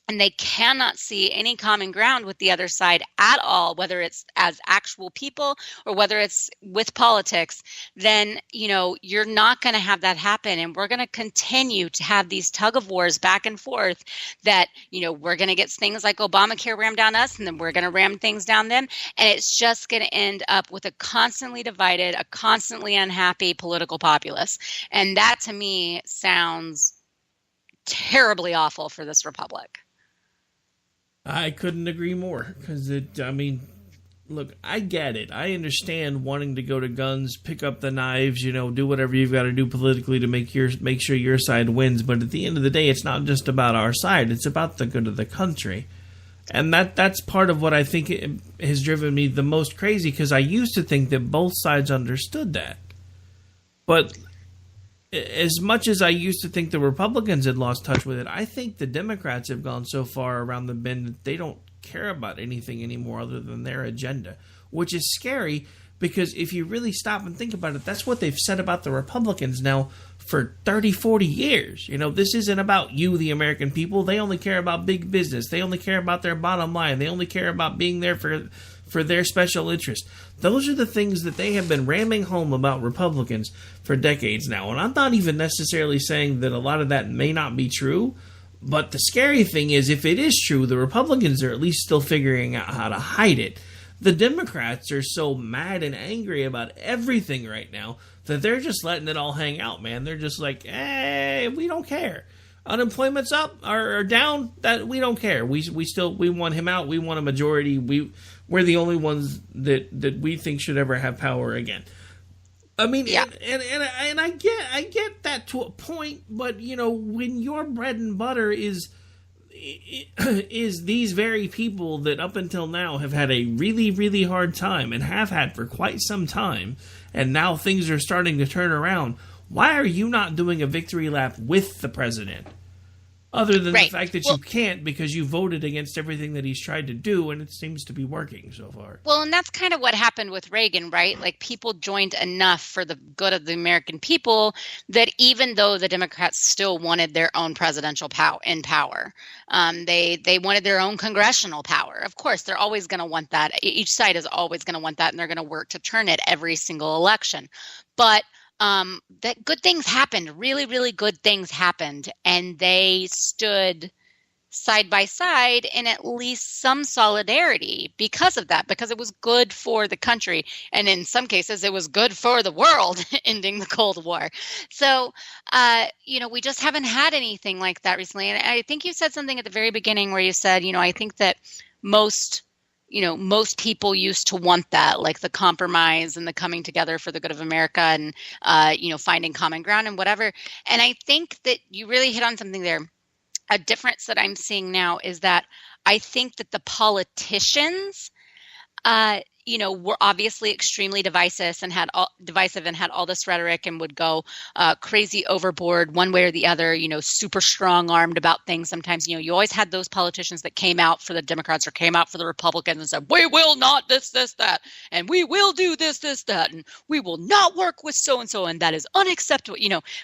and they cannot see any common ground with the other side at all, whether it's as actual people or whether it's with politics, then, you know, you're not going to have that happen. And we're going to continue to have these tug of wars back and forth that, you know, we're going to get things like Obamacare rammed down us, and then we're going to ram things down them. And it's just going to end up with a constantly divided, a constantly unhappy political populace. And that to me sounds terribly awful for this republic. I couldn't agree more, because look, I get it. I understand wanting to go to guns, pick up the knives, you know, do whatever you've got to do politically to make sure your side wins. But at the end of the day, it's not just about our side. It's about the good of the country. And that's part of what I think has driven me the most crazy, because I used to think that both sides understood that. But as much as I used to think the Republicans had lost touch with it, I think the Democrats have gone so far around the bend that they don't care about anything anymore other than their agenda, which is scary, because if you really stop and think about it, that's what they've said about the Republicans now for 30, 40 years. You know, this isn't about you, the American people. They only care about big business. They only care about their bottom line. They only care about being there for their special interest. Those are the things that they have been ramming home about Republicans for decades now. And I'm not even necessarily saying that a lot of that may not be true, but the scary thing is, if it is true, the Republicans are at least still figuring out how to hide it. The Democrats are so mad and angry about everything right now that they're just letting it all hang out, man. They're just like, hey, we don't care. Unemployment's up or down, that we don't care. We want him out. We want a majority. We're the only ones that we think should ever have power again. I mean, yeah. and I get that to a point, but you know, when your bread and butter is these very people that up until now have had a really, really hard time and have had for quite some time, and now things are starting to turn around, why are you not doing a victory lap with the president? Other than the fact that you can't, because you voted against everything that he's tried to do, and it seems to be working so far. Well, and that's kind of what happened with Reagan, right? Like, people joined enough for the good of the American people that even though the Democrats still wanted their own presidential power, they wanted their own congressional power. Of course, they're always going to want that. Each side is always going to want that, and they're going to work to turn it every single election. But that good things happened, really, really good things happened, and they stood side by side in at least some solidarity because of that, because it was good for the country. And in some cases, it was good for the world, ending the Cold War. So, we just haven't had anything like that recently. And I think you said something at the very beginning where you said, I think that most people used to want that, like the compromise and the coming together for the good of America and, finding common ground and whatever. And I think that you really hit on something there. A difference that I'm seeing now is that I think that the politicians, were obviously extremely divisive and had all this rhetoric and would go crazy overboard one way or the other, super strong-armed about things. Sometimes, you always had those politicians that came out for the Democrats or came out for the Republicans and said, we will not this, that, and we will do this, that, and we will not work with so-and-so, and that is unacceptable.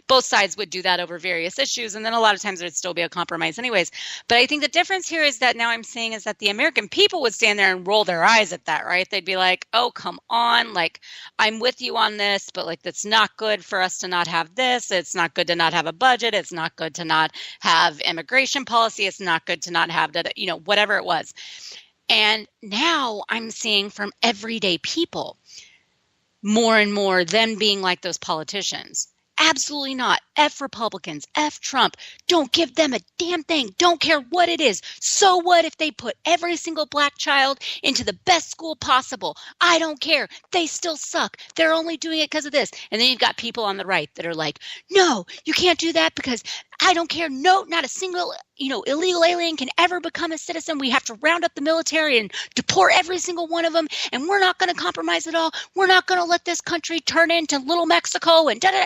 Both sides would do that over various issues, and then a lot of times there would still be a compromise anyways. But I think the difference here is that now I'm seeing is that the American people would stand there and roll their eyes at that, right? They'd be like, oh, come on, like, I'm with you on this, but like, that's not good for us to not have this. It's not good to not have a budget. It's not good to not have immigration policy. It's not good to not have that, whatever it was. And now I'm seeing from everyday people more and more them being like those politicians. Absolutely not. F Republicans, F Trump. Don't give them a damn thing. Don't care what it is. So what if they put every single black child into the best school possible? I don't care. They still suck. They're only doing it because of this. And then you've got people on the right that are like, no, you can't do that because I don't care. No, not a single, illegal alien can ever become a citizen. We have to round up the military and deport every single one of them. And we're not going to compromise at all. We're not going to let this country turn into little Mexico and da-da.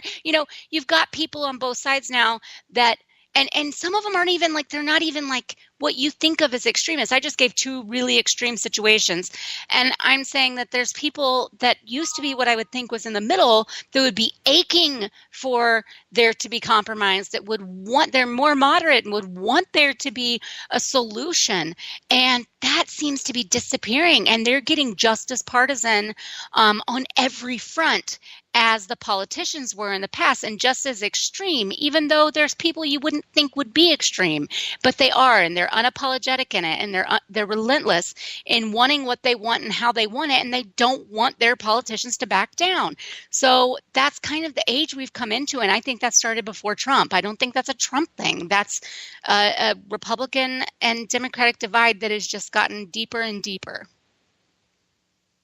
You've got people on both sides now that, and some of them aren't even like, they're not even like what you think of as extremists. I just gave two really extreme situations. And I'm saying that there's people that used to be what I would think was in the middle that would be aching for there to be compromise, that would want, they're more moderate and would want there to be a solution. And that seems to be disappearing. And they're getting just as partisan on every front as the politicians were in the past, and just as extreme, even though there's people you wouldn't think would be extreme, but they are, and they're unapologetic in it, and they're relentless in wanting what they want and how they want it, and they don't want their politicians to back down. So that's kind of the age we've come into, and I think that started before Trump. I don't think that's a Trump thing. That's a Republican and Democratic divide that has just gotten deeper and deeper.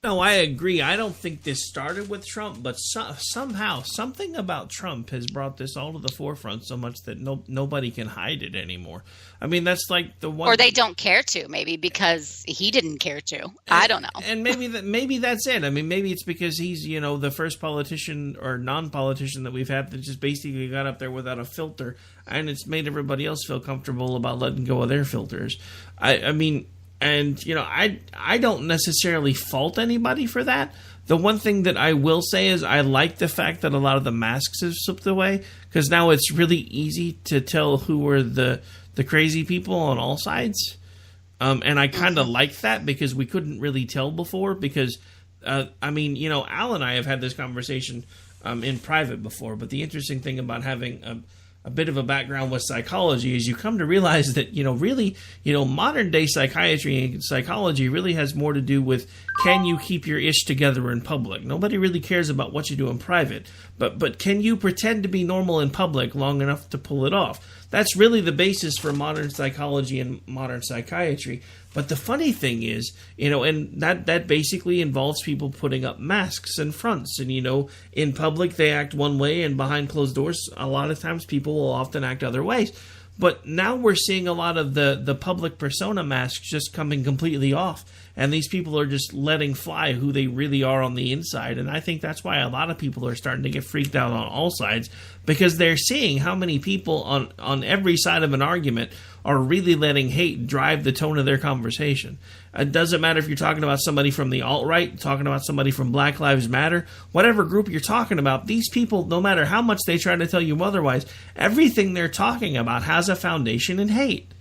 No, I agree. I don't think this started with Trump, but somehow something about Trump has brought this all to the forefront so much that nobody can hide it anymore. I mean, that's like the one. Or they don't care to, maybe because he didn't care to. I don't know. And maybe that's it. I mean, maybe it's because he's the first politician or non-politician that we've had that just basically got up there without a filter, and it's made everybody else feel comfortable about letting go of their filters. I mean. And, I don't necessarily fault anybody for that. The one thing that I will say is I like the fact that a lot of the masks have slipped away, because now it's really easy to tell who are the crazy people on all sides. And I kind of like that because we couldn't really tell before because, Al and I have had this conversation in private before, but the interesting thing about having a bit of a background with psychology is you come to realize that, really, modern day psychiatry and psychology really has more to do with can you keep your ish together in public? Nobody really cares about what you do in private, but can you pretend to be normal in public long enough to pull it off? That's really the basis for modern psychology and modern psychiatry. But the funny thing is, and that basically involves people putting up masks and fronts. And, in public they act one way, and behind closed doors, a lot of times people will often act other ways. But now we're seeing a lot of the public persona masks just coming completely off. And these people are just letting fly who they really are on the inside. And I think that's why a lot of people are starting to get freaked out on all sides, because they're seeing how many people on every side of an argument are really letting hate drive the tone of their conversation. It doesn't matter if you're talking about somebody from the alt-right, talking about somebody from Black Lives Matter, whatever group you're talking about, these people, no matter how much they try to tell you otherwise, everything they're talking about has a foundation in hate.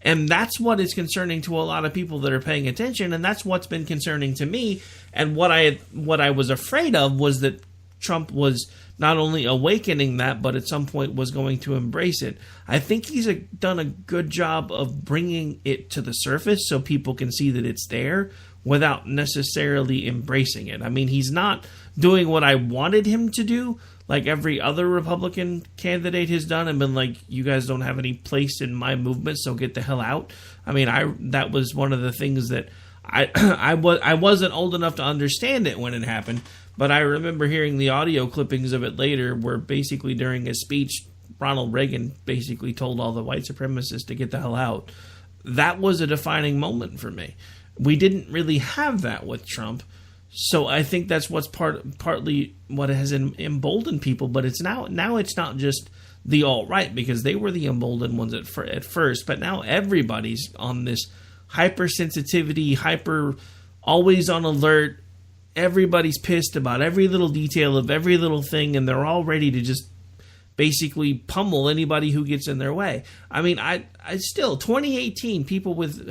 And that's what is concerning to a lot of people that are paying attention, and that's what's been concerning to me. And what I was afraid of was that Trump was not only awakening that, but at some point was going to embrace it. I think he's done a good job of bringing it to the surface so people can see that it's there without necessarily embracing it. I mean, he's not doing what I wanted him to do, like every other Republican candidate has done, and been like, you guys don't have any place in my movement, so get the hell out. I mean, that was one of the things that I wasn't old enough to understand it when it happened, but I remember hearing the audio clippings of it later where basically during his speech, Ronald Reagan basically told all the white supremacists to get the hell out. That was a defining moment for me. We didn't really have that with Trump. So I think that's what's partly what has emboldened people, but it's now it's not just the alt-right, because they were the emboldened ones at first, but now everybody's on this hypersensitivity, always on alert. Everybody's pissed about every little detail of every little thing, and they're all ready to just basically pummel anybody who gets in their way. I mean, I still, 2018, people with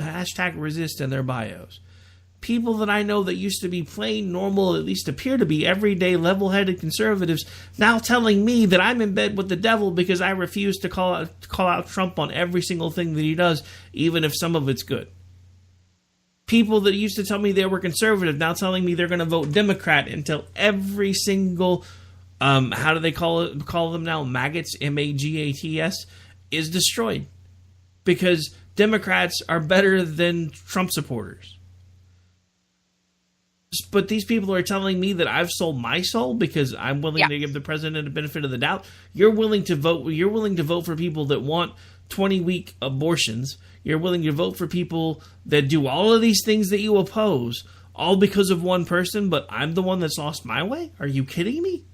#resist in their bios. People that I know that used to be plain normal, at least appear to be everyday level-headed conservatives, now telling me that I'm in bed with the devil because I refuse to call out Trump on every single thing that he does, even if some of it's good. People that used to tell me they were conservative now telling me they're going to vote Democrat until every single how do they call them now? Maggots, MAGATS, is destroyed. Because Democrats are better than Trump supporters. But these people are telling me that I've sold my soul because I'm willing to give the president a benefit of the doubt. You're willing to vote for people that want 20-week abortions. You're willing to vote for people that do all of these things that you oppose, all because of one person, but I'm the one that's lost my way? Are you kidding me?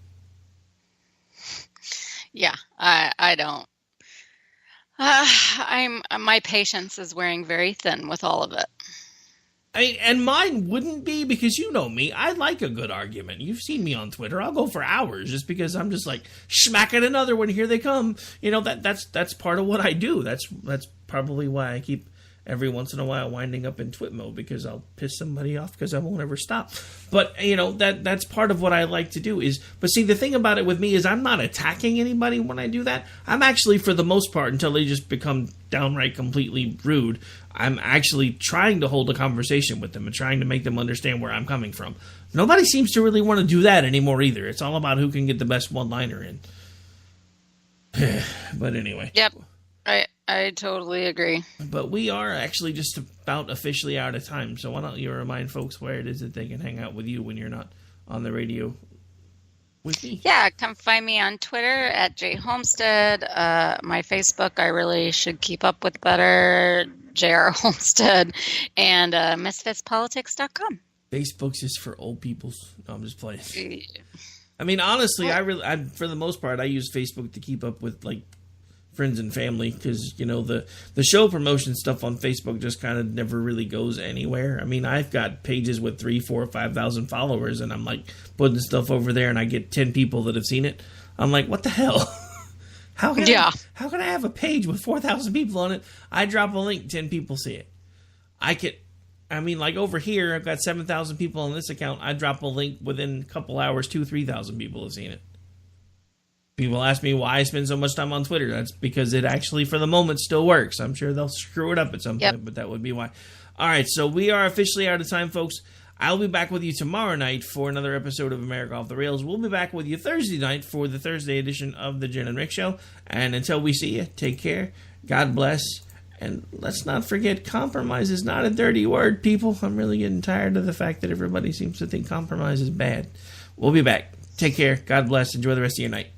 Yeah, I don't. My patience is wearing very thin with all of it. And mine wouldn't be, because you know me. I like a good argument. You've seen me on Twitter. I'll go for hours just because I'm just like, smacking another one. Here they come. You know, that's part of what I do. That's probably why I keep every once in a while winding up in twit mode, because I'll piss somebody off because I won't ever stop. But, you know, that's part of what I like to do is, but see, the thing about it with me is I'm not attacking anybody when I do that. I'm actually, for the most part, until they just become downright completely rude, I'm actually trying to hold a conversation with them and trying to make them understand where I'm coming from. Nobody seems to really want to do that anymore either. It's all about who can get the best one-liner in. But anyway. Yep. I totally agree. But we are actually just about officially out of time, so why don't you remind folks where it is that they can hang out with you when you're not on the radio with me? Yeah, come find me on Twitter at jhomestead. My Facebook, I really should keep up with better, JR Homestead, and misfitspolitics.com. Facebook's just for old people. No, I'm just playing. I mean, honestly, I for the most part, I use Facebook to keep up with, like, friends and family, because, you know, the show promotion stuff on Facebook just kind of never really goes anywhere. I mean, I've got pages with 3,000, 4,000, 5,000 followers, and I'm like putting stuff over there, and I get 10 people that have seen it. I'm like, what the hell? How can I have a page with 4,000 people on it? I drop a link, 10 people see it. Like over here, I've got 7,000 people on this account. I drop a link within a couple hours, 2,000, 3,000 people have seen it. People ask me why I spend so much time on Twitter. That's because it actually, for the moment, still works. I'm sure they'll screw it up at some point, but that would be why. All right, so we are officially out of time, folks. I'll be back with you tomorrow night for another episode of America Off the Rails. We'll be back with you Thursday night for the Thursday edition of the Jen and Rick Show. And until we see you, take care. God bless. And let's not forget, compromise is not a dirty word, people. I'm really getting tired of the fact that everybody seems to think compromise is bad. We'll be back. Take care. God bless. Enjoy the rest of your night.